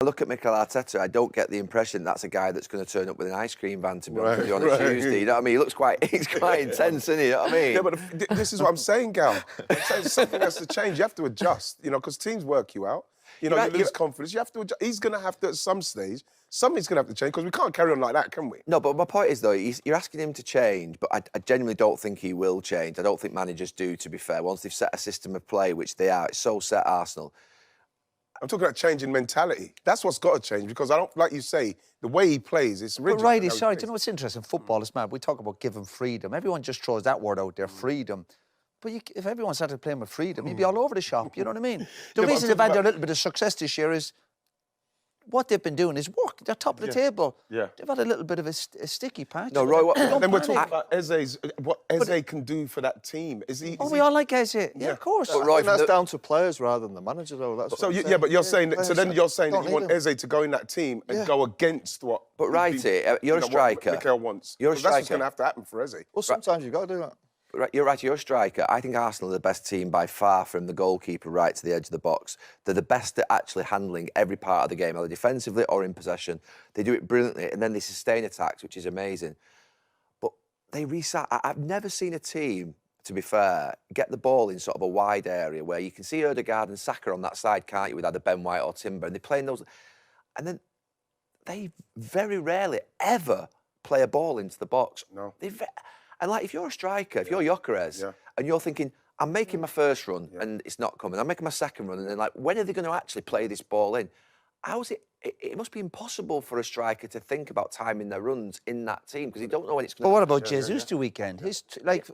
I look at Mikel Arteta, I don't get the impression that's a guy that's going to turn up with an ice cream van, to be honest with you, on a Tuesday. You know what I mean? He looks he's quite intense, isn't he? You know what I mean? Yeah, but this is what I'm saying, Gal. I'm saying something has to change. You have to adjust, you know, because teams work you out. You know, you lose confidence. You have to adjust. He's going to have to, at some stage, something's going to have to change, because we can't carry on like that, can we? No, but my point is, though, you're asking him to change, but I genuinely don't think he will change. I don't think managers do, to be fair. Once they've set a system of play, which they are, it's so set Arsenal. I'm talking about changing mentality. That's what's got to change, because I don't, like you say, the way he plays, it's rigid. But Wright, sorry, do you know what's interesting? Football is mad. We talk about giving freedom. Everyone just throws that word out there, freedom. But if everyone started playing with freedom, you'd be all over the shop, you know what I mean? The reason they've had a little bit of success this year is what they've been doing is work. They're top of the table. Yeah. They've had a little bit of a sticky patch. No, Roy, then we're talking about what Eze can do for that team. We all like Eze. Yeah, of course. But Roy, that's down to players rather than the manager, though. That's so, yeah, but you're saying that, so then you're saying that you want Eze to go in that team and go against what... But Wrighty, you're a striker. What Mikel wants. You're a striker. That's what's going to have to happen for Eze. Well, sometimes you've got to do that. You're right, you're a striker. I think Arsenal are the best team by far, from the goalkeeper right to the edge of the box. They're the best at actually handling every part of the game, either defensively or in possession. They do it brilliantly, and then they sustain attacks, which is amazing. But they reset. I've never seen a team, to be fair, get the ball in sort of a wide area where you can see Odegaard and Saka on that side, can't you, with either Ben White or Timber, and they're playing those... And then they very rarely ever play a ball into the box. No. And, like, if you're a striker, if you're Gyökeres, and you're thinking, I'm making my first run and it's not coming, I'm making my second run, and then, like, when are they going to actually play this ball in? How is it? It must be impossible for a striker to think about timing their runs in that team, because you don't know when it's going to... But what about Jesus the weekend? His,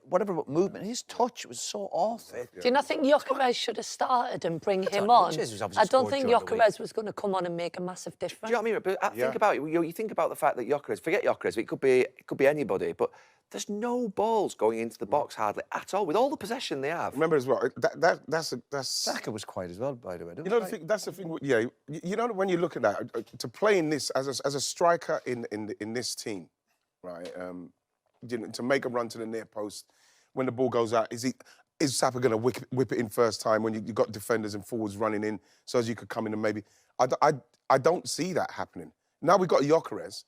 whatever movement, his touch was so awful. Do you not think Gyökeres should have started and bring him on? I don't think Gyökeres was going to come on and make a massive difference. Do you know what I mean? But think about it. You think about the fact that Gyökeres, forget Gyökeres, it could be anybody, but there's no balls going into the box hardly at all, with all the possession they have. Remember as well, that's... Saka was quiet as well, by the way. You know, that's the thing, yeah, you know, when you look at that, to play in this, as a striker in this team, right, you know, to make a run to the near post, when the ball goes out, is Saka going to whip it in first time when you've got defenders and forwards running in, so as you could come in and maybe... I don't see that happening. Now we've got Gyökeres.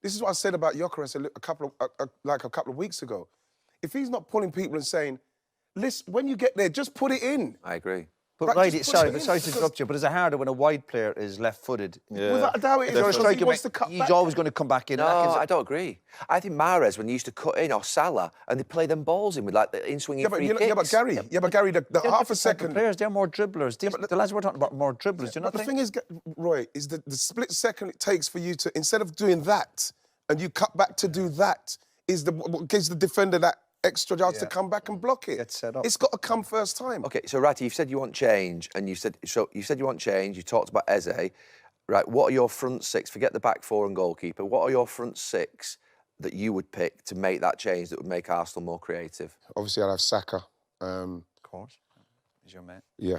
This is what I said about Gyökeres a couple of weeks ago. If he's not pulling people and saying, listen, when you get there, just put it in. I agree. But right, sorry to interrupt you, but is it harder when a wide player is left-footed? Yeah. Without a doubt, it is, striker, he wants to cut he's back. always going to come back in. No, I don't agree. I think Mahrez, when he used to cut in, or Salah, and they play them balls in with, like, the in-swinging free kicks. Yeah, but Gary, the half a second... Players, they're more dribblers. The lads we're talking about more dribblers, do you not think? The thing is, Roy, is the split second it takes for you to, instead of doing that, and you cut back to do that, what gives the defender that extra chance to come back and block it. Get set up. It's got to come first time. OK, so, Ratty, you've said you want change, and you said you want change, you talked about Eze. Right, what are your front six? Forget the back four and goalkeeper. What are your front six that you would pick to make that change that would make Arsenal more creative? Obviously, I'd have Saka. Of course. He's your mate. Yeah.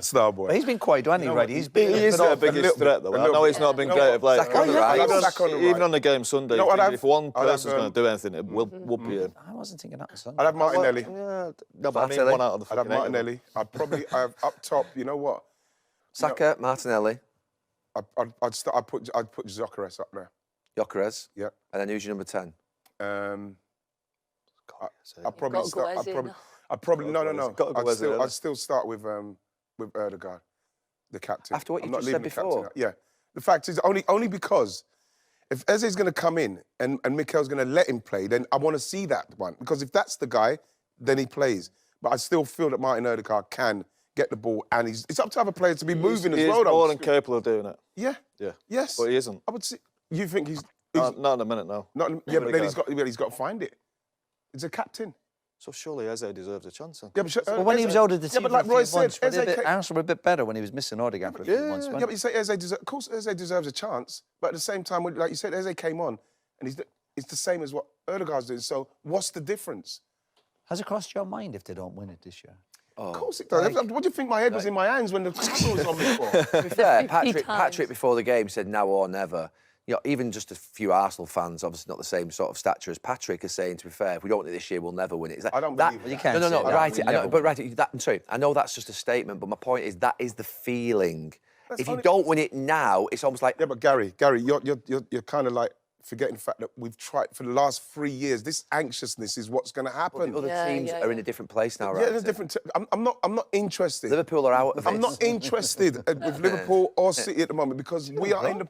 Star boy. But he's been quiet, hasn't he, right? He is their biggest threat, though. I know he's not been great of late. Even on the game Sunday, if one person's going to do anything, it will be him. I wasn't thinking that Sunday. I'd have Martinelli. No, but I mean one out of the I'd have Martinelli. I'd probably have up top, you know what? Saka, Martinelli. I'd put Gyökeres up there. Gyökeres. Yeah. And then who's your number 10? I'd probably no. I'd still start with Odegaard, the captain. After what you I'm not just leaving said the captain before. out. Yeah. The fact is only because if Eze's going to come in and Mikel's going to let him play, then I want to see that one, because if that's the guy, then he plays. But I still feel that Martin Odegaard can get the ball, and it's up to other players to be moving as well. He's more than capable of doing it. Yeah. Yeah. Yes. But he isn't. I would say. You think he's not in a minute, no. But then he's got to find it. He's a captain. So surely Eze deserves a chance. Then. Yeah, but when he was out of the team but like Roy said, Arsenal were a bit better when he was missing Odegaard for a few months. Yeah, but you say of course Eze deserves a chance, but at the same time, like you said, Eze came on, and it's the same as what Odegaard's doing. So what's the difference? Has it crossed your mind if they don't win it this year? Of course it does. What do you think my head was in my hands when the camera was on before? To be fair, Patrick before the game said now or never. You know, even just a few Arsenal fans, obviously not the same sort of stature as Patrick, are saying, to be fair, if we don't win it this year, we'll never win it. I don't believe that. You can't No, say right. that. I know, but right, I'm sorry, I know that's just a statement, but my point is that is the feeling If you don't win it now, it's almost like... Yeah, but Gary, you're kind of like forgetting the fact that we've tried for the last 3 years. This anxiousness is what's going to happen. Well, the other teams are in a different place now, right? Yeah, in a different... I'm not interested. Liverpool are out of it. I'm not interested with Liverpool or City at the moment because we are in the...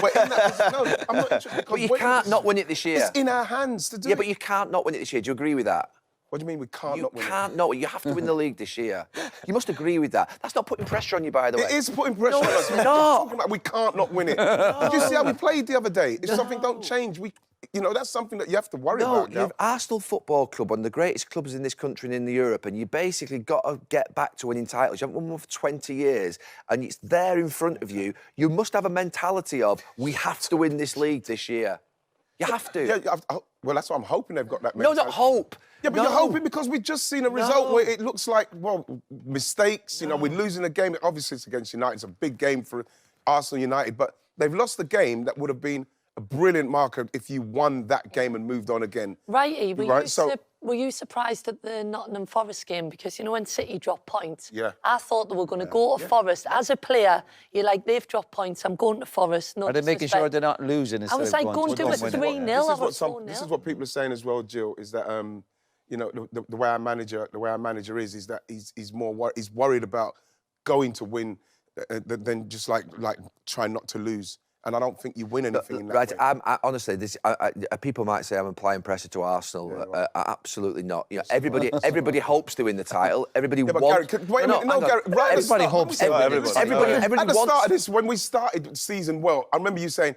We're in that... No, I'm not interested. But you can't not win it this year. It's in our hands to do it. Yeah, but you can't not win it this year. Do you agree with that? What do you mean we can't not win it? You can't not. You have to win the league this year. You must agree with that. That's not putting pressure on you, by the way. It is putting pressure on us. It's not. Talking about we can't not win it. Did you see how we played the other day? If something don't change, that's something that you have to worry about. No, you've Arsenal Football Club, one of the greatest clubs in this country and in Europe, and you basically got to get back to winning titles. You haven't won one for 20 years, and it's there in front of you. You must have a mentality of, we have to win this league this year. You have to. Yeah, well, that's what I'm hoping they've got that mentality. No, not hope. Yeah, but you're hoping because we've just seen a result where it looks like, mistakes. We're losing a game. Obviously, it's against United. It's a big game for Arsenal United, but they've lost the game that would have been a brilliant marker if you won that game and moved on again. Righty, were you surprised at the Nottingham Forest game? Because, when City dropped points, I thought they were going to go to Forest. As a player, you're like, they've dropped points, I'm going to Forest. No, are they making sure they're not losing? I was like, go and do it 3-0. This is what people are saying as well, Jill, is that, the way our manager is that he's more he's worried about going to win than just like trying not to lose. And I don't think you win anything in that way. I honestly, people might say I'm applying pressure to Arsenal. Right. Absolutely not. Everybody hopes to win the title. Everybody wants... Gary, wait a minute, Gary, right everybody hopes. Everybody at the start of this, when we started the season well, I remember you saying,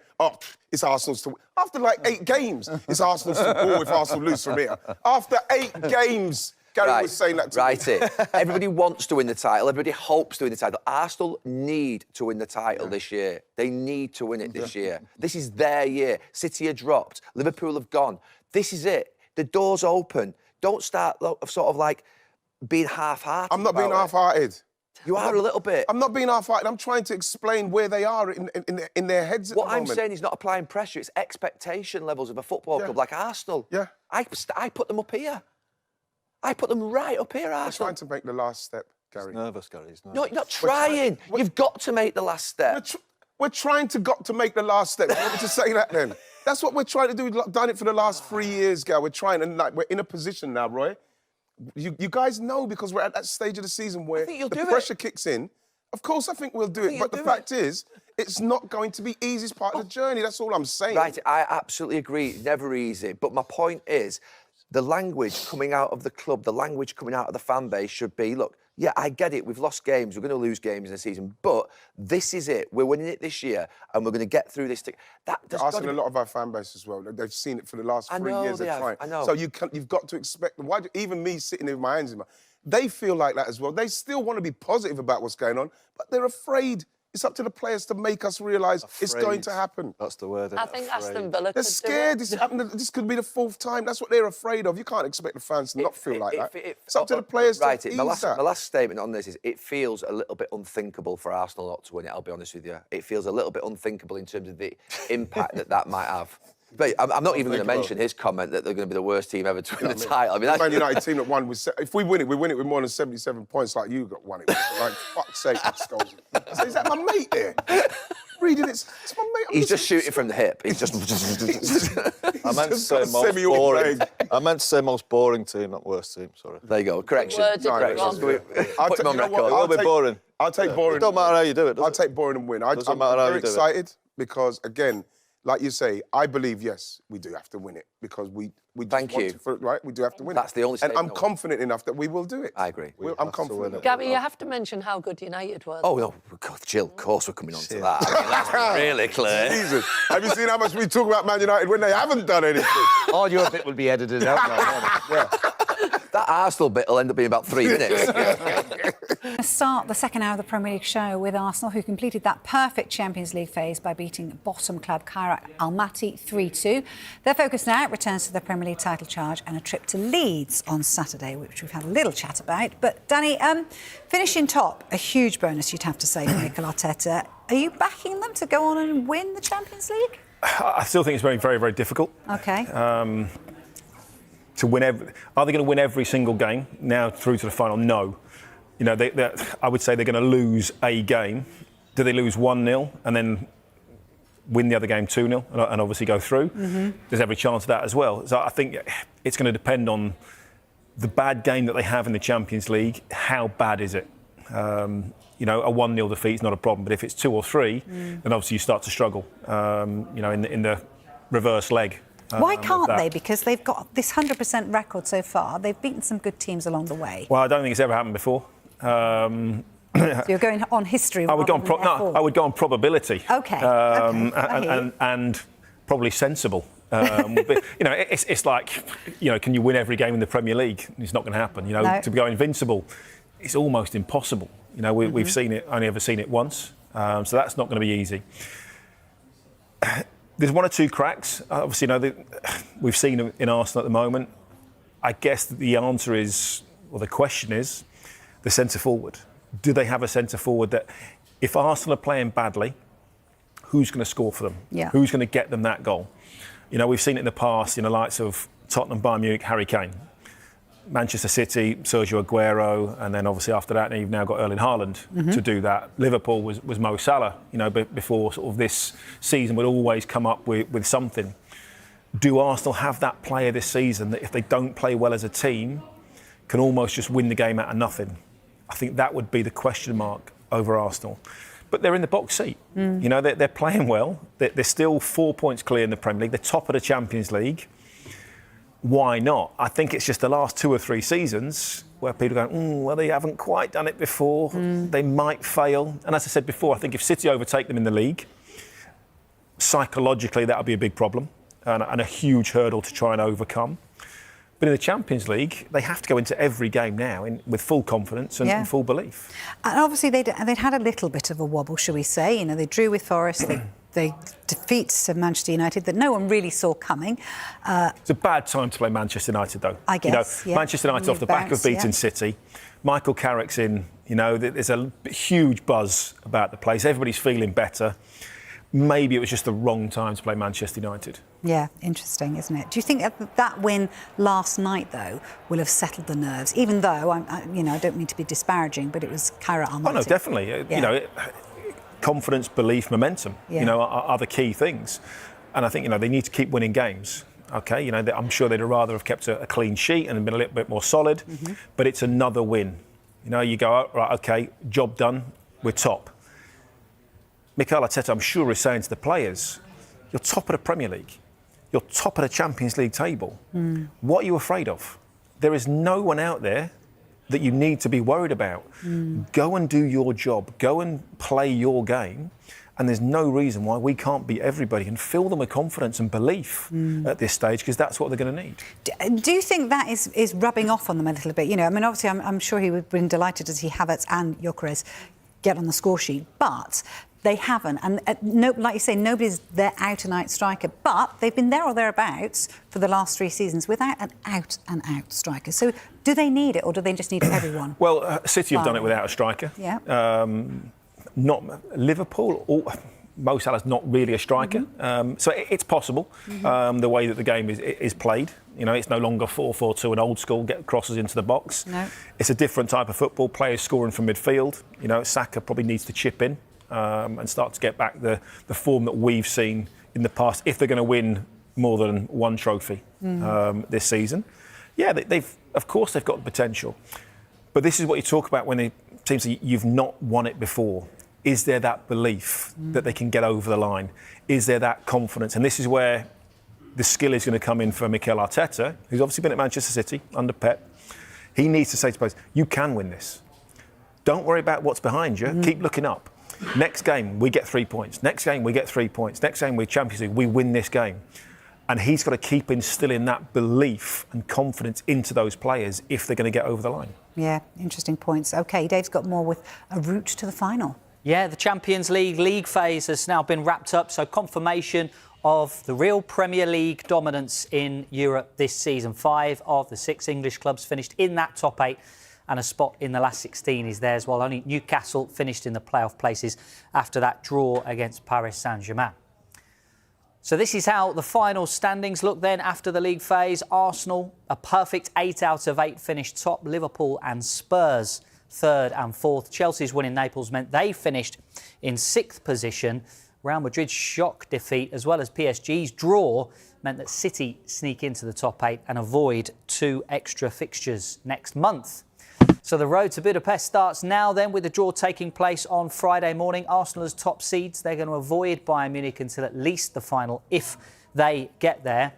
it's Arsenal's to win. After like 8 games, it's Arsenal's to win if Arsenal lose from here. After 8 games... Gary was saying that to me. Everybody wants to win the title. Everybody hopes to win the title. Arsenal need to win the title this year. They need to win it this year. This is their year. City are dropped. Liverpool have gone. This is it. The door's open. Don't start sort of like being half-hearted. I'm not being half-hearted. You are a little bit. I'm not being half-hearted. I'm trying to explain where they are in their heads at the moment. What I'm saying is not applying pressure. It's expectation levels of a football club like Arsenal. Yeah. I put them up here. I put them right up here, Arsenal. I'm trying to make the last step, Gary. He's nervous, Gary. He's nervous. No, you're not trying. You've got to make the last step. We're trying to make the last step. You want me to say that then? That's what we're trying to do. We've done it for the last 3 years, Gary. We're trying, and we're in a position now, Roy. You guys know because we're at that stage of the season where the pressure kicks in. Of course, I think we'll do it. But the fact is, it's not going to be easy. It's part of the journey. That's all I'm saying. Right, I absolutely agree. Never easy. But my point is, the language coming out of the club, the language coming out of the fan base should be, look, yeah, I get it. We've lost games. We're going to lose games in the season. But this is it. We're winning it this year, and we're going to get through this. They're asking a lot of our fan base as well. They've seen it for the last 3 years. They're trying. I know. So you've got to expect... even me sitting there with my hands in my... They feel like that as well. They still want to be positive about what's going on, but they're afraid. It's up to the players to make us realise it's going to happen. That's the word. I think Aston Villa They're scared. This could be the 4th time. That's what they're afraid of. You can't expect the fans to not feel like that. It's up to the players to ease that. My last statement on this is it feels a little bit unthinkable for Arsenal not to win it, I'll be honest with you. It feels a little bit unthinkable in terms of the impact that might have. But I'm not even going to mention his comment that they're going to be the worst team ever to win the title. I mean, that's... Man United team that won, if we win it with more than 77 points like you got won it. Like, fuck's sake, Scholes. So is that my mate there? Reading it's my mate. He's just shooting from the hip. He's just... I meant to say most boring. I meant to say most boring team, not worst team, sorry. There you go, correction. Correction. Put him on record. It will be boring. I'll take boring. It don't matter how you do it, does it? I'll take boring and win. I'm very excited because, again, like you say, I believe, yes, we do have to win it because we Thank you. Right? We do have to win That's the only and I'm confident enough that we will do it. I agree. I'm confident. Gabby, you have to mention how good United was. Oh, no, God, Jill, of course we're coming on to that. I mean, that's really clear. Jesus. Have you seen how much we talk about Man United when they haven't done anything? All your bit will be edited out now. Yeah. That Arsenal bit will end up being about 3 minutes. Start the second hour of the Premier League show with Arsenal, who completed that perfect Champions League phase by beating bottom club Kairat Almaty 3-2. Their focus now returns to the Premier League title charge and a trip to Leeds on Saturday, which we've had a little chat about. But Danny, finishing top, a huge bonus, you'd have to say, for Mikel Arteta. Are you backing them to go on and win the Champions League? I still think it's very, very, very difficult. OK. To win are they going to win every single game now through to the final? No. You know, I would say they're going to lose a game. do they lose 1-0 and then win the other game 2-0 and obviously go through? There's every chance of that as well. So I think it's going to depend on the bad game that they have in the Champions League. How bad is it? You know, a 1-0 defeat is not a problem, but if it's 2 or 3, then obviously you start to struggle. You know, in the reverse leg. Why can't they? Because they've got this 100% record so far. They've beaten some good teams along the way. Well, I don't think it's ever happened before. So you're going on history. I would go on probability. Okay. And probably sensible. But, you know, it's like, you know, can you win every game in the Premier League? It's not going to happen. You know, to go invincible, it's almost impossible. You know, we've seen it, only ever seen it once. So that's not going to be easy. There's 1 or 2 cracks. Obviously, you know, we've seen them in Arsenal at the moment. I guess the answer is, or the question is, the centre forward. Do they have a centre forward that, if Arsenal are playing badly, who's going to score for them? Yeah. Who's going to get them that goal? You know, we've seen it in the past in the likes of Tottenham, Bayern Munich, Harry Kane. Manchester City, Sergio Aguero, and then obviously after that, you've now got Erling Haaland to do that. Liverpool was Mo Salah, you know, before sort of this season would always come up with something. Do Arsenal have that player this season that, if they don't play well as a team, can almost just win the game out of nothing? I think that would be the question mark over Arsenal. But they're in the box seat. You know, they're playing well. They're still 4 points clear in the Premier League. They're top of the Champions League. Why not? I think it's just the last 2 or 3 seasons where people go, well, they haven't quite done it before. They might fail. And as I said before, I think if City overtake them in the league, psychologically that'll be a big problem and a huge hurdle to try and overcome. But in the Champions League, they have to go into every game now with full confidence and full belief. And obviously they'd had a little bit of a wobble, shall we say. You know, they drew with Forest, they defeat Manchester United that no one really saw coming. It's a bad time to play Manchester United, though. I guess, you know, Manchester United off the back of beating City. Michael Carrick's in, you know, there's a huge buzz about the place. Everybody's feeling better. Maybe it was just the wrong time to play Manchester United. Yeah, interesting, isn't it? Do you think that win last night, though, will have settled the nerves? Even though, I don't mean to be disparaging, but it was Kaira Almaty. Oh, no, definitely. You know, confidence, belief, momentum, you know, are the key things. And I think, you know, they need to keep winning games. OK, you know, I'm sure they'd rather have kept a clean sheet and been a little bit more solid. But it's another win. You know, you go, oh, right, OK, job done, we're top. Mikel Arteta, I'm sure, is saying to the players, you're top of the Premier League. You're top of the Champions League table. What are you afraid of? There is no one out there that you need to be worried about. Go and do your job. Go and play your game. And there's no reason why we can't beat everybody and fill them with confidence and belief at this stage, because that's what they're going to need. Do you think that is rubbing off on them a little bit? You know, I mean, obviously, I'm sure he would have been delighted to see Havertz and Gyökeres get on the score sheet, but they haven't. And like you say, nobody's their out-and-out striker, but they've been there or thereabouts for the last 3 seasons without an out-and-out striker. So do they need it, or do they just need everyone? Well, City have done it without a striker. Yeah. Not Liverpool. Mo Salah's not really a striker. So it's possible, the way that the game is played. You know, it's no longer 4-4-2 and old school, get crosses into the box. No. It's a different type of football, players scoring from midfield. You know, Saka probably needs to chip in and start to get back the form that we've seen in the past, if they're going to win more than one trophy this season. Yeah, of course they've got the potential. But this is what you talk about when the teams say you've not won it before. Is there that belief that they can get over the line? Is there that confidence? And this is where the skill is going to come in for Mikel Arteta, who's obviously been at Manchester City under Pep. He needs to say to players, you can win this. Don't worry about what's behind you. Keep looking up. Next game, we get 3 points. Next game, we get 3 points. Next game, we're Champions League. We win this game. And he's got to keep instilling that belief and confidence into those players if they're going to get over the line. Yeah, interesting points. OK, Dave's got more with a route to the final. Yeah, the Champions League phase has now been wrapped up, so confirmation of the real Premier League dominance in Europe this season. 5 of the 6 English clubs finished in that top 8, and a spot in the last 16 is theirs, while only Newcastle finished in the playoff places after that draw against Paris Saint-Germain. So this is how the final standings look then after the league phase. Arsenal, a perfect 8 out of 8, finished top. Liverpool and Spurs 3rd and 4th. Chelsea's win in Naples meant they finished in 6th position. Real Madrid's shock defeat, as well as PSG's draw, meant that City sneak into the top 8 and avoid 2 extra fixtures next month. So the road to Budapest starts now then, with the draw taking place on Friday morning. Arsenal as top seeds. They're going to avoid Bayern Munich until at least the final, if they get there.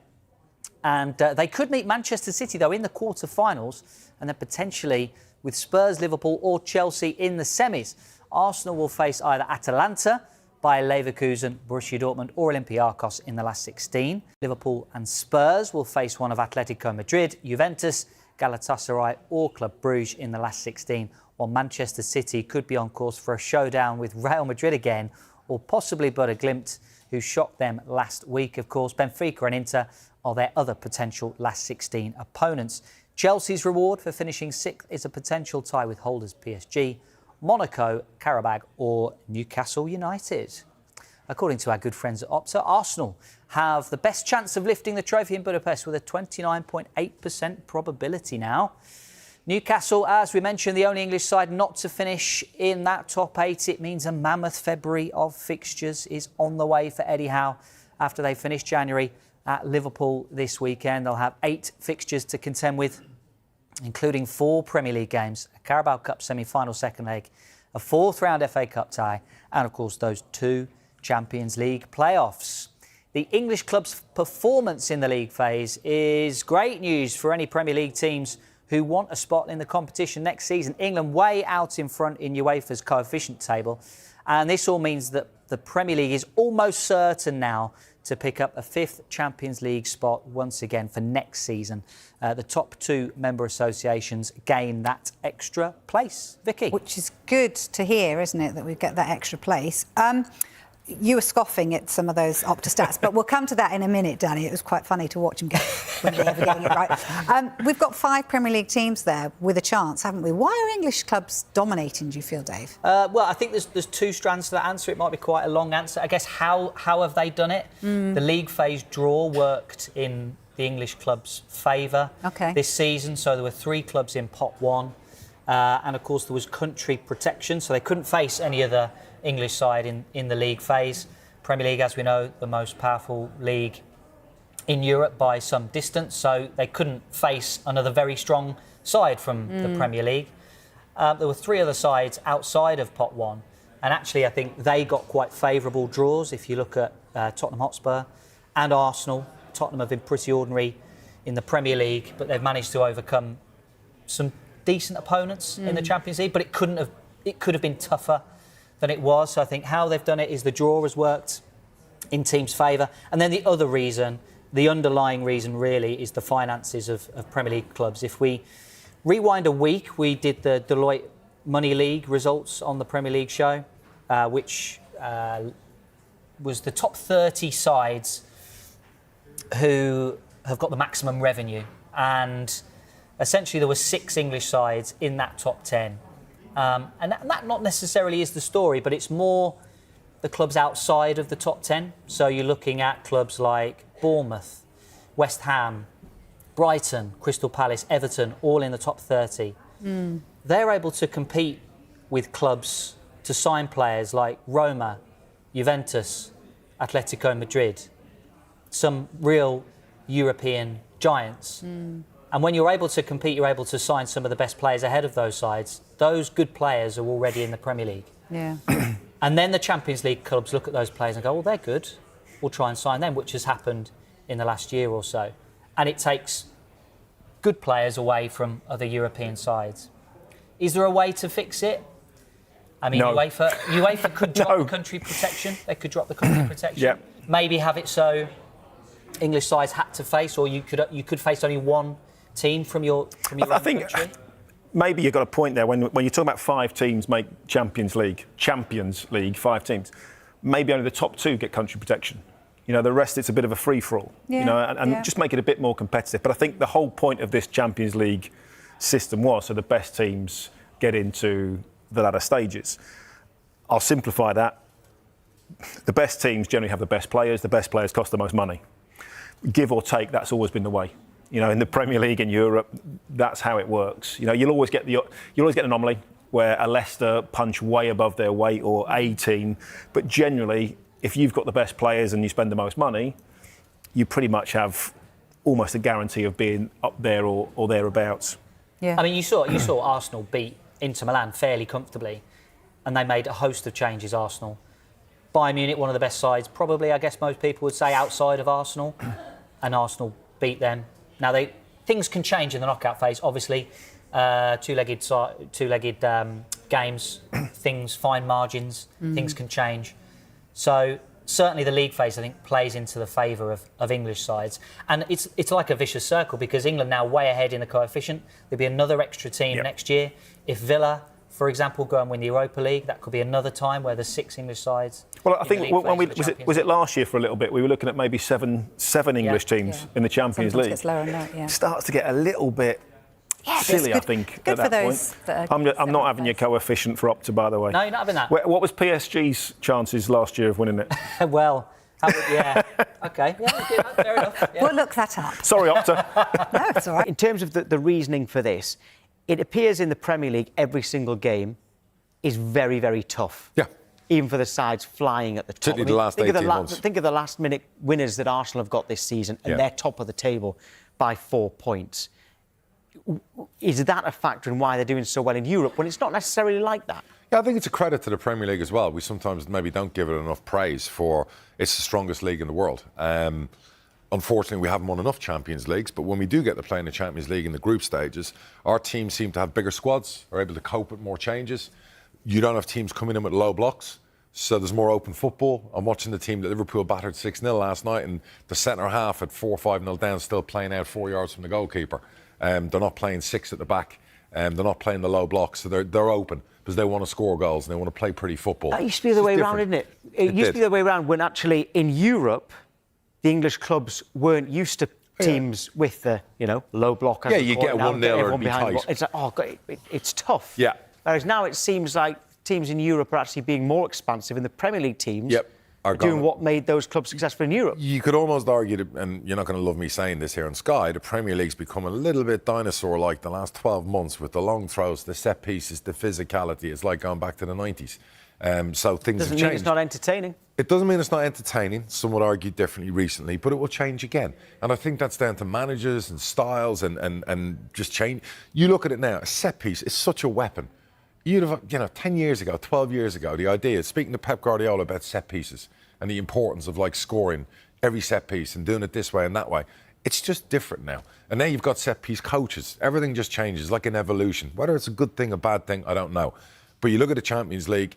And they could meet Manchester City, though, in the quarter-finals, and then potentially with Spurs, Liverpool or Chelsea in the semis. Arsenal will face either Atalanta, Bayer Leverkusen, Borussia Dortmund or Olympiacos in the last 16. Liverpool and Spurs will face one of Atletico Madrid, Juventus, Galatasaray or Club Brugge in the last 16, while Manchester City could be on course for a showdown with Real Madrid again, or possibly Bodo Glimt, who shocked them last week, of course. Benfica and Inter are their other potential last 16 opponents. Chelsea's reward for finishing 6th is a potential tie with holders PSG, Monaco, Karabakh or Newcastle United. According to our good friends at Opta, Arsenal have the best chance of lifting the trophy in Budapest with a 29.8% probability now. Newcastle, as we mentioned, the only English side not to finish in that top 8. It means a mammoth February of fixtures is on the way for Eddie Howe after they finish January at Liverpool this weekend. They'll have 8 fixtures to contend with, including 4 Premier League games, a Carabao Cup semi-final second leg, a 4th round FA Cup tie, and of course those 2 Champions League playoffs. The English club's performance in the league phase is great news for any Premier League teams who want a spot in the competition next season. England way out in front in UEFA's coefficient table, and this all means that the Premier League is almost certain now to pick up a 5th Champions League spot once again for next season. The top 2 member associations gain that extra place. Vicky? Which is good to hear, isn't it, that we get that extra place. You were scoffing at some of those Opta stats, but we'll come to that in a minute, Danny. It was quite funny to watch them get when they're ever getting it right. We've got 5 Premier League teams there with a chance, haven't we? Why are English clubs dominating, do you feel, Dave? Well, I think there's 2 strands to that answer. It might be quite a long answer. I guess how have they done it? The league phase draw worked in the English club's favour this season. So there were 3 clubs in pot 1. And, of course, there was country protection, so they couldn't face any other English side in the league phase. Premier League, as we know, the most powerful league in Europe by some distance, so they couldn't face another very strong side from the Premier League. There were 3 other sides outside of pot 1, and actually I think they got quite favourable draws. If you look at Tottenham Hotspur and Arsenal, Tottenham have been pretty ordinary in the Premier League, but they've managed to overcome some decent opponents in the Champions League, but it could have been tougher than it was. So I think how they've done it is the draw has worked in teams' favour. And then the other reason, the underlying reason really, is the finances of Premier League clubs. If we rewind a week, we did the Deloitte Money League results on the Premier League show, which was the top 30 sides who have got the maximum revenue. And essentially there were 6 English sides in that top 10. And that not necessarily is the story, but it's more the clubs outside of the top 10. So you're looking at clubs like Bournemouth, West Ham, Brighton, Crystal Palace, Everton, all in the top 30. They're able to compete with clubs to sign players like Roma, Juventus, Atletico Madrid, some real European giants. And when you're able to compete, you're able to sign some of the best players ahead of those sides. Those good players are already in the Premier League. Yeah. And then the Champions League clubs look at those players and go, well, they're good. We'll try and sign them, which has happened in the last year or so. And it takes good players away from other European sides. Is there a way to fix it? I mean, no. UEFA could drop the country protection. They could drop the country protection. Yep. Maybe have it so English sides had to face, or you could face only one team from your I think country. Maybe you've got a point there when you're talking about 5 teams make Champions League, 5 teams. Maybe only the top 2 get country protection. You know, the rest, it's a bit of a free-for-all. Yeah, you know, and just make it a bit more competitive. But I think the whole point of this Champions League system was so the best teams get into the latter stages. I'll simplify that. The best teams generally have the best players. The best players cost the most money. Give or take, that's always been the way. You know, in the Premier League in Europe, that's how it works. You know, you'll always get an anomaly where a Leicester punch way above their weight or a team. But generally, if you've got the best players and you spend the most money, you pretty much have almost a guarantee of being up there or thereabouts. Yeah. I mean, you saw Arsenal beat Inter Milan fairly comfortably, and they made a host of changes, Arsenal. Bayern Munich, one of the best sides, probably, I guess most people would say, outside of Arsenal, and Arsenal beat them. Now, things can change in the knockout phase, obviously. Two-legged games, fine margins, things can change. So certainly the league phase, I think, plays into the favour of English sides. And it's like a vicious circle because England now way ahead in the coefficient. There'll be another extra team next year. If Villa, for example, go and win the Europa League, that could be another time where there's 6 English sides. Well, I think when was it last year for a little bit? We were looking at maybe seven English teams in the Champions League. Gets lower and lower, yeah. Starts to get a little bit silly, I think. Good at for that those. point. I'm not having your coefficient for Opta, by the way. No, you're not having that. What was PSG's chances last year of winning it? Well, yeah. OK. Yeah, fair enough. Yeah. We'll look that up. Sorry, Opta. No, it's all right. In terms of the reasoning for this, it appears in the Premier League every single game is very, very tough. Yeah. Even for the sides flying at the top. Particularly the last 18 months. Think of the last-minute winners that Arsenal have got this season, and they're top of the table by 4 points. Is that a factor in why they're doing so well in Europe when it's not necessarily like that? Yeah, I think it's a credit to the Premier League as well. We sometimes maybe don't give it enough praise for it's the strongest league in the world. Unfortunately, we haven't won enough Champions Leagues, but when we do get to play in the Champions League in the group stages, our teams seem to have bigger squads, are able to cope with more changes. You don't have teams coming in with low blocks, so there's more open football. I'm watching the team that Liverpool battered 6-0 last night, and the centre half at 4-5-0 down, still playing out 4 yards from the goalkeeper. They're not playing 6 at the back. They're not playing the low blocks, so they're open because they want to score goals and they want to play pretty football. That used to be the way around, didn't it? It used to be the way around when actually in Europe, the English clubs weren't used to teams with the, low block. Yeah, you get 1-0 and be tight. It's like, oh, God, it's tough. Yeah. Whereas now it seems like teams in Europe are actually being more expansive, and the Premier League teams are doing what made those clubs successful in Europe. You could almost argue, and you're not going to love me saying this here on Sky, the Premier League's become a little bit dinosaur-like the last 12 months with the long throws, the set pieces, the physicality. It's like going back to the 90s. So things have changed. Doesn't mean it's not entertaining. It doesn't mean it's not entertaining. Some would argue differently recently, but it will change again. And I think that's down to managers and styles and just change. You look at it now, a set piece is such a weapon. You'd have, 10 years ago, 12 years ago, the idea, speaking to Pep Guardiola about set pieces and the importance of scoring every set piece and doing it this way and that way. It's just different now. And now you've got set piece coaches. Everything just changes, like an evolution. Whether it's a good thing, a bad thing, I don't know. But you look at the Champions League,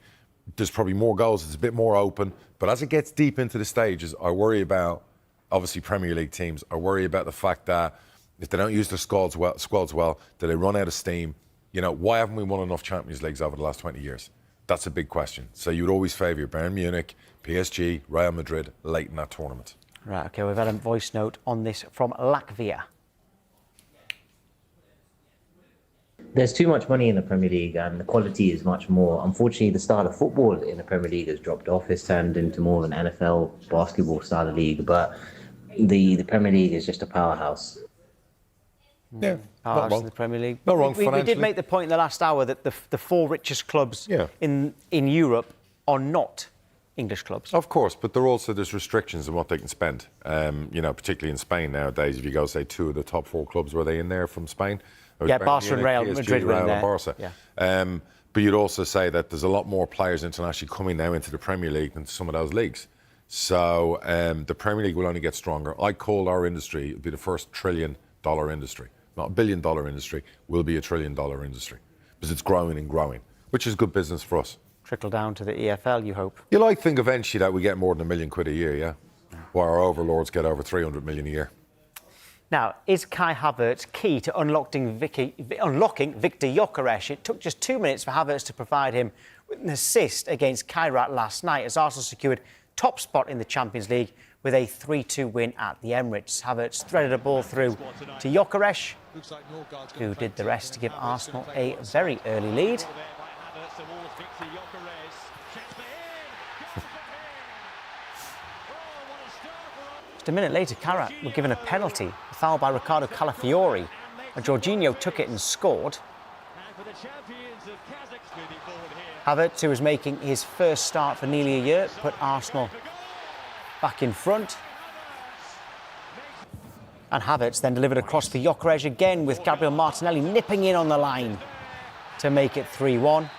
there's probably more goals, it's a bit more open. But as it gets deep into the stages, I worry about, obviously, Premier League teams. I worry about the fact that if they don't use their squads well, do they run out of steam? Why haven't we won enough Champions Leagues over the last 20 years? That's a big question. So you would always favour Bayern Munich, PSG, Real Madrid late in that tournament. Right, OK, we've had a voice note on this from Latvia. There's too much money in the Premier League and the quality is much more. Unfortunately, the style of football in the Premier League has dropped off. It's turned into more of an NFL basketball style of league, but the Premier League is just a powerhouse. Yeah, not wrong. The Premier League. Not wrong we did make the point in the last hour that the 4 richest clubs in Europe are not English clubs. Of course, but there's restrictions on what they can spend. Particularly in Spain nowadays, if you go, say, 2 of the top 4 clubs, were they in there from Spain? Barca and Real Madrid were in there. Barca. Yeah. But you'd also say that there's a lot more players internationally coming now into the Premier League than some of those leagues. So the Premier League will only get stronger. I call our industry, it'll be the first $1 trillion industry. Not $1 billion industry, will be $1 trillion industry. Because it's growing and growing, which is good business for us. Trickle down to the EFL, you hope? You think eventually that we get more than £1 million a year, yeah? While our overlords get over 300 million a year. Now, is Kai Havertz key to unlocking Victor Gyökeres? It took just 2 minutes for Havertz to provide him with an assist against Kairat last night as Arsenal secured top spot in the Champions League with a 3-2 win at the Emirates. Havertz threaded a ball through to Gyökeres, who did the rest to give Arsenal a very early lead. Just a minute later, Kairat were given a penalty, a foul by Ricardo Calafiori, and Jorginho took it and scored. Havertz, who was making his first start for nearly a year, put Arsenal back in front. And Havertz then delivered across for Gyökeres again, with Gabriel Martinelli nipping in on the line to make it 3-1.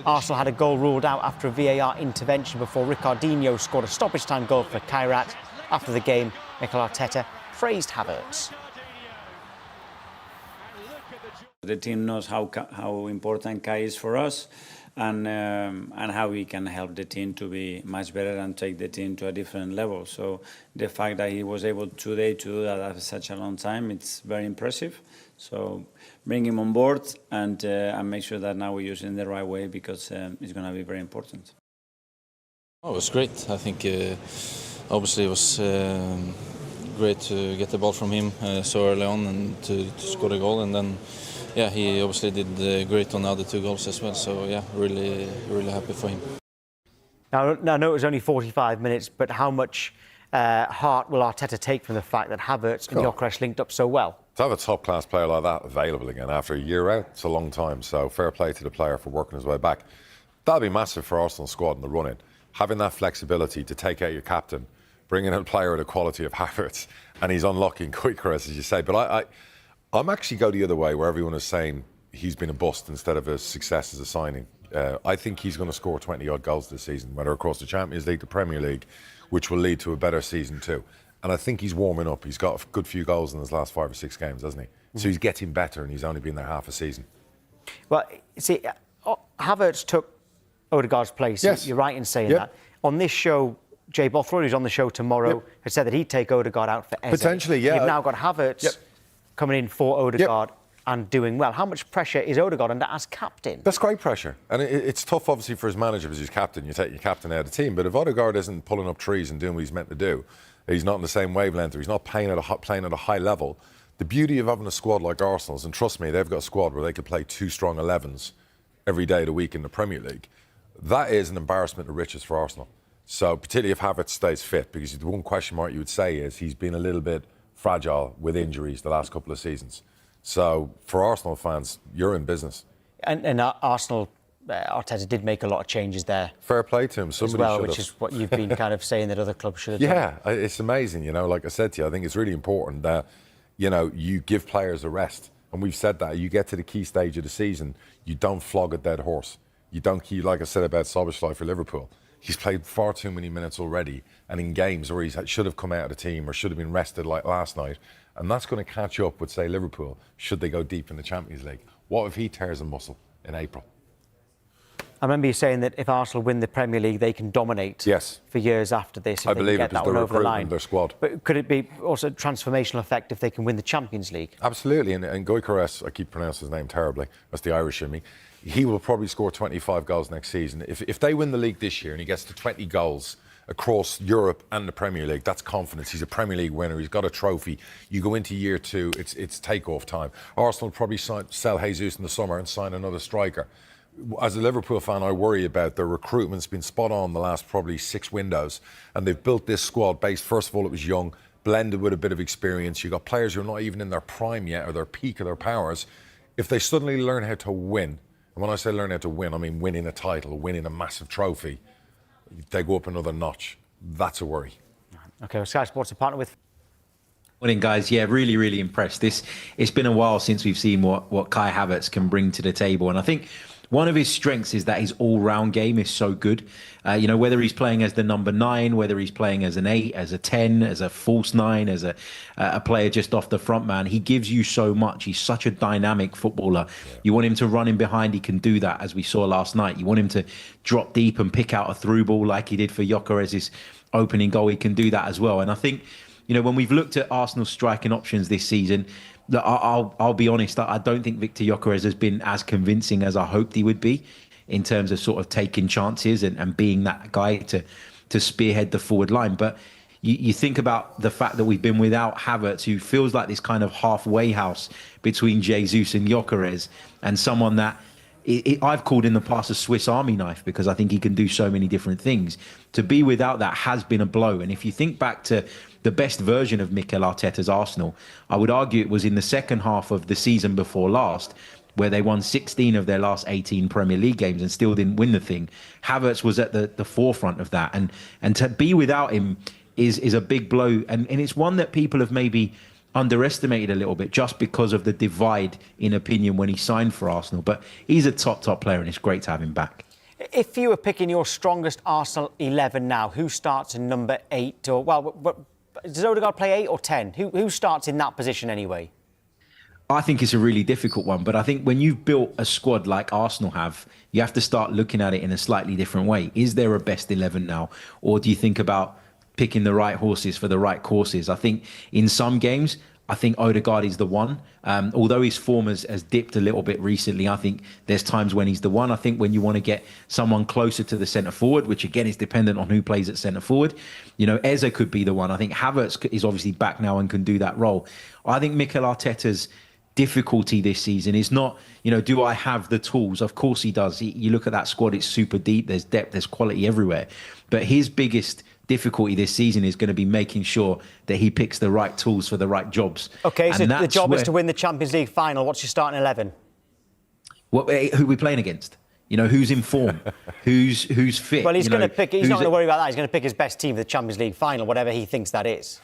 Arsenal had a goal ruled out after a VAR intervention before Ricardinho scored a stoppage-time goal for Kairat. After the game, Mikel Arteta praised Havertz. The team knows how important Kai is for us, and how we can help the team to be much better and take the team to a different level. So the fact that he was able today to do that after such a long time, it's very impressive. So bring him on board and make sure that now we use it in the right way, because it's going to be very important. Oh, it was great. I think obviously it was great to get the ball from him so early on and to score the goal, and then yeah, he obviously did great on the other 2 goals as well. So yeah, really happy for him. Now, I know it was only 45 minutes, but how much heart will Arteta take from the fact that Havertz and Gyökeres linked up so well? To have a top-class player like that available again after a year out, it's a long time. So fair play to the player for working his way back. That'll be massive for Arsenal squad in the run-in. Having that flexibility to take out your captain, bringing in a player of the quality of Havertz, and he's unlocking Gyökeres, as you say. But I'm actually go the other way, where everyone is saying he's been a bust instead of a success as a signing. I think he's going to score 20-odd goals this season, whether across the Champions League, the Premier League, which will lead to a better season too. And I think he's warming up. He's got a good few goals in his last 5 or 6 games, hasn't he? Mm-hmm. So he's getting better, and he's only been there half a season. Well, see, Havertz took Odegaard's place. Yes. You're right in saying that. On this show, Jay Bothroyd, who's on the show tomorrow, has said that he'd take Odegaard out for Eze. Potentially, yeah. You've now got Havertz coming in for Odegaard and doing well. How much pressure is Odegaard under as captain? That's great pressure. And it's tough, obviously, for his manager, because he's captain. You take your captain out of the team. But if Odegaard isn't pulling up trees and doing what he's meant to do, he's not on the same wavelength, or he's not playing at a high level. The beauty of having a squad like Arsenal's, and trust me, they've got a squad where they could play 2 strong 11s every day of the week in the Premier League. That is an embarrassment of riches for Arsenal. So particularly if Havertz stays fit, because the one question mark you would say is he's been a little bit fragile with injuries the last couple of seasons. So for Arsenal fans, you're in business. And Arsenal, Arteta did make a lot of changes there. Fair play to him. Somebody as well, should which have. is what you've been kind of saying that other clubs should have done. Yeah, it's amazing. You know, like I said to you, I think it's really important that, you know, you give players a rest. And we've said that. You get to the key stage of the season, you don't flog a dead horse. You don't keep, like I said about Szoboszlai for Liverpool. He's played far too many minutes already, and in games where he should have come out of the team or should have been rested like last night. And that's going to catch up with, say, Liverpool, should they go deep in the Champions League. What if he tears a muscle in April? I remember you saying that if Arsenal win the Premier League, they can dominate for years after this. If I they believe can it, get because that the one over the line. recruitment, their squad. But could it be also a transformational effect if they can win the Champions League? Absolutely, and Gyökeres, I keep pronouncing his name terribly, that's the Irish in me, he will probably score 25 goals next season. If they win the league this year and he gets to 20 goals across Europe and the Premier League, that's confidence. He's a Premier League winner, he's got a trophy. You go into year 2, it's take-off time. Arsenal will probably sell Jesus in the summer and sign another striker. As a Liverpool fan, I worry about their recruitment's been spot on the last probably 6 windows, and they've built this squad based, first of all, it was young, blended with a bit of experience. You've got players who are not even in their prime yet, or their peak of their powers. If they suddenly learn how to win, and when I say learn how to win, I mean winning a title, winning a massive trophy, they go up another notch. That's a worry. OK, well, Sky Sports are partnered with... Morning, guys. Yeah, really impressed. It's been a while since we've seen what Kai Havertz can bring to the table. And I think one of his strengths is that his all-round game is so good. You know, whether he's playing as the number 9, whether he's playing as an 8, as a 10, as a false 9, as a player just off the front man, he gives you so much. He's such a dynamic footballer. Yeah. You want him to run in behind, he can do that, as we saw last night. You want him to drop deep and pick out a through ball like he did for Gyökeres' opening goal. He can do that as well. And I think, you know, when we've looked at Arsenal's striking options this season, I'll be honest, I don't think Victor Gyökeres has been as convincing as I hoped he would be in terms of sort of taking chances and being that guy to spearhead the forward line. But you think about the fact that we've been without Havertz, who feels like this kind of halfway house between Jesus and Gyökeres, and someone that I've called in the past a Swiss Army knife, because I think he can do so many different things. To be without that has been a blow. And if you think back to the best version of Mikel Arteta's Arsenal, I would argue it was in the second half of the season before last, where they won 16 of their last 18 Premier League games and still didn't win the thing. Havertz was at the forefront of that. And to be without him is a big blow. And it's one that people have maybe underestimated a little bit just because of the divide in opinion when he signed for Arsenal. But he's a top player and it's great to have him back. If you were picking your strongest Arsenal 11 now, who starts in number 8? Or, well, does Odegaard play 8 or 10? Who starts in that position anyway? I think it's a really difficult one, but I think when you've built a squad like Arsenal have, you have to start looking at it in a slightly different way. Is there a best 11 now? Or do you think about picking the right horses for the right courses? I think in some games, I think Odegaard is the one. Although his form has dipped a little bit recently, I think there's times when he's the one. I think when you want to get someone closer to the centre forward, which again is dependent on who plays at centre forward, Eze could be the one. I think Havertz is obviously back now and can do that role. I think Mikel Arteta's difficulty this season is not, do I have the tools? Of course he does. You look at that squad, it's super deep. There's depth, there's quality everywhere. But his biggest difficulty this season is going to be making sure that he picks the right tools for the right jobs. OK, so the job is to win the Champions League final. What's your starting 11? Who are we playing against? Who's in form? who's fit? Well, he's going to pick. He's not going to worry about that. He's going to pick his best team for the Champions League final, whatever he thinks that is.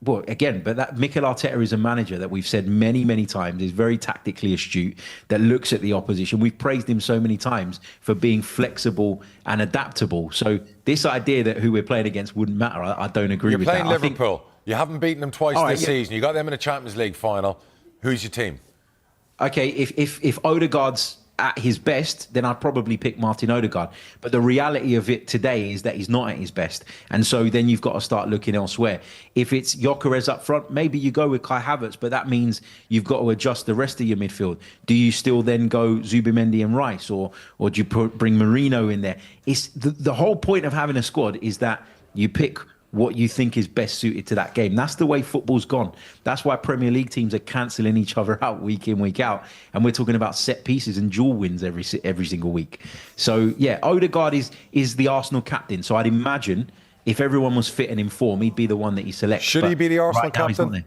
Well, again, but that Mikel Arteta is a manager that we've said many, many times is very tactically astute, that looks at the opposition. We've praised him so many times for being flexible and adaptable. So this idea that who we're playing against wouldn't matter, I don't agree with that. You're playing Liverpool. You haven't beaten them twice this season. You got them in a Champions League final. Who's your team? Okay, if Odegaard's at his best, then I'd probably pick Martin Odegaard. But the reality of it today is that he's not at his best. And so then you've got to start looking elsewhere. If it's Gyökeres up front, maybe you go with Kai Havertz, but that means you've got to adjust the rest of your midfield. Do you still then go Zubimendi and Rice, or do you bring Marino in there? It's the whole point of having a squad is that you pick what you think is best suited to that game. That's the way football's gone. That's why Premier League teams are cancelling each other out week in, week out. And we're talking about set pieces and dual wins every single week. So, yeah, Odegaard is the Arsenal captain. So I'd imagine if everyone was fit and in form, he'd be the one that he selects. Should he be the Arsenal captain?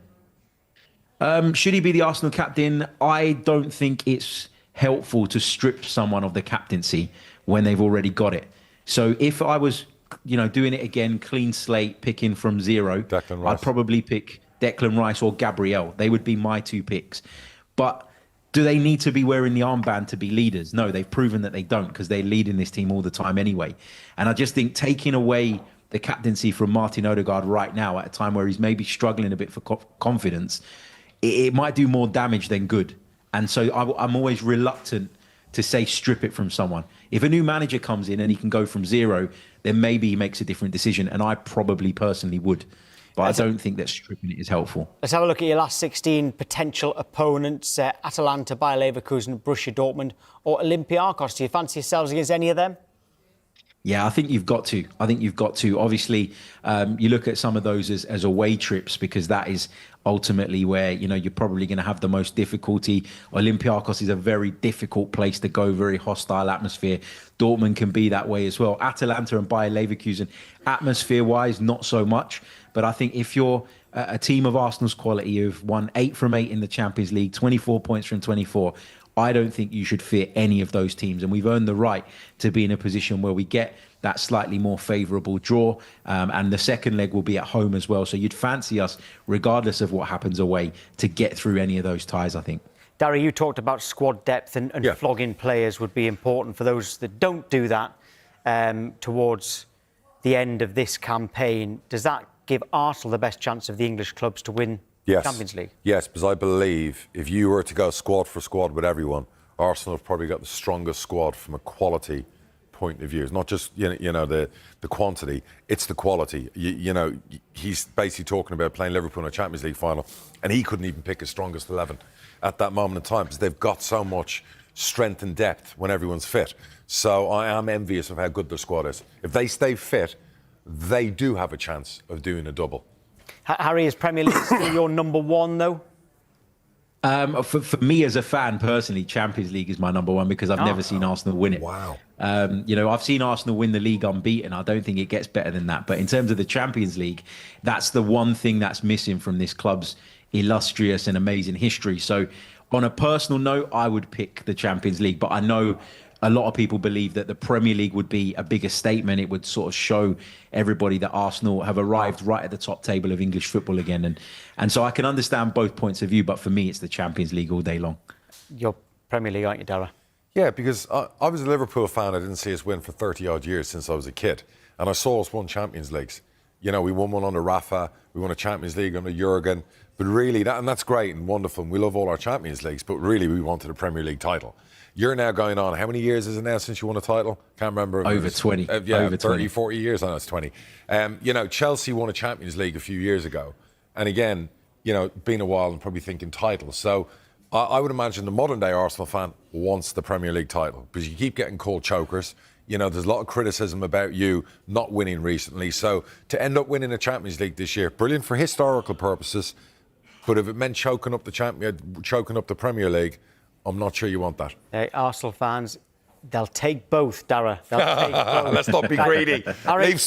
Should he be the Arsenal captain? I don't think it's helpful to strip someone of the captaincy when they've already got it. So if I was doing it again, clean slate, picking from zero, I'd probably pick Declan Rice or Gabriel. They would be my two picks. But do they need to be wearing the armband to be leaders? No, they've proven that they don't, because they're leading this team all the time anyway. And I just think taking away the captaincy from Martin Odegaard right now at a time where he's maybe struggling a bit for confidence, it might do more damage than good. And so I'm always reluctant to say strip it from someone. If a new manager comes in and he can go from zero, then maybe he makes a different decision, and I probably personally would. But I don't think that stripping it is helpful. Let's have a look at your last 16 potential opponents. Atalanta, Bayer Leverkusen, Borussia Dortmund or Olympiacos. Do you fancy yourselves against any of them? Yeah, I think you've got to. Obviously, you look at some of those as away trips, because that is ultimately where, you're probably going to have the most difficulty. Olympiacos is a very difficult place to go, very hostile atmosphere. Dortmund can be that way as well. Atalanta and Bayer Leverkusen, atmosphere-wise, not so much. But I think if you're a team of Arsenal's quality who've won 8 from 8 in the Champions League, 24 points from 24, I don't think you should fear any of those teams. And we've earned the right to be in a position where we get that slightly more favourable draw. And the second leg will be at home as well. So you'd fancy us, regardless of what happens away, to get through any of those ties, I think. Darry, you talked about squad depth and flogging players would be important for those that don't do that towards the end of this campaign. Does that give Arsenal the best chance of the English clubs to win Champions League? Yes, because I believe if you were to go squad for squad with everyone, Arsenal have probably got the strongest squad from a quality point of view. It's not just the quantity, it's the quality. He's basically talking about playing Liverpool in a Champions League final, and he couldn't even pick his strongest 11 at that moment in time, because they've got so much strength and depth when everyone's fit. So I am envious of how good their squad is. If they stay fit, they do have a chance of doing a double. Harry, is Premier League still your number one, though? For me as a fan, personally, Champions League is my number one, because I've never seen Arsenal win it. Wow. I've seen Arsenal win the league unbeaten. I don't think it gets better than that. But in terms of the Champions League, that's the one thing that's missing from this club's illustrious and amazing history. So on a personal note, I would pick the Champions League, but I know a lot of people believe that the Premier League would be a bigger statement. It would sort of show everybody that Arsenal have arrived right at the top table of English football again. And so I can understand both points of view, but for me, it's the Champions League all day long. You're Premier League, aren't you, Dara? Yeah, because I was a Liverpool fan. I didn't see us win for 30-odd years since I was a kid. And I saw us win Champions Leagues. You know, we won one under Rafa, we won a Champions League under Jurgen. But really, and that's great and wonderful, and we love all our Champions Leagues, but really we wanted a Premier League title. You're now going on, how many years is it now since you won a title? Can't remember. Over 20. Yeah, over 30, 20. 40 years. I know it's 20. You know, Chelsea won a Champions League a few years ago. And again, you know, been a while and probably thinking titles. So I would imagine the modern day Arsenal fan wants the Premier League title because you keep getting called chokers. You know, there's a lot of criticism about you not winning recently. So to end up winning a Champions League this year, brilliant for historical purposes. But if it meant choking up the Premier League, I'm not sure you want that. Arsenal fans, they'll take both, Dara. They'll take both. Let's not be greedy. Harry, Leave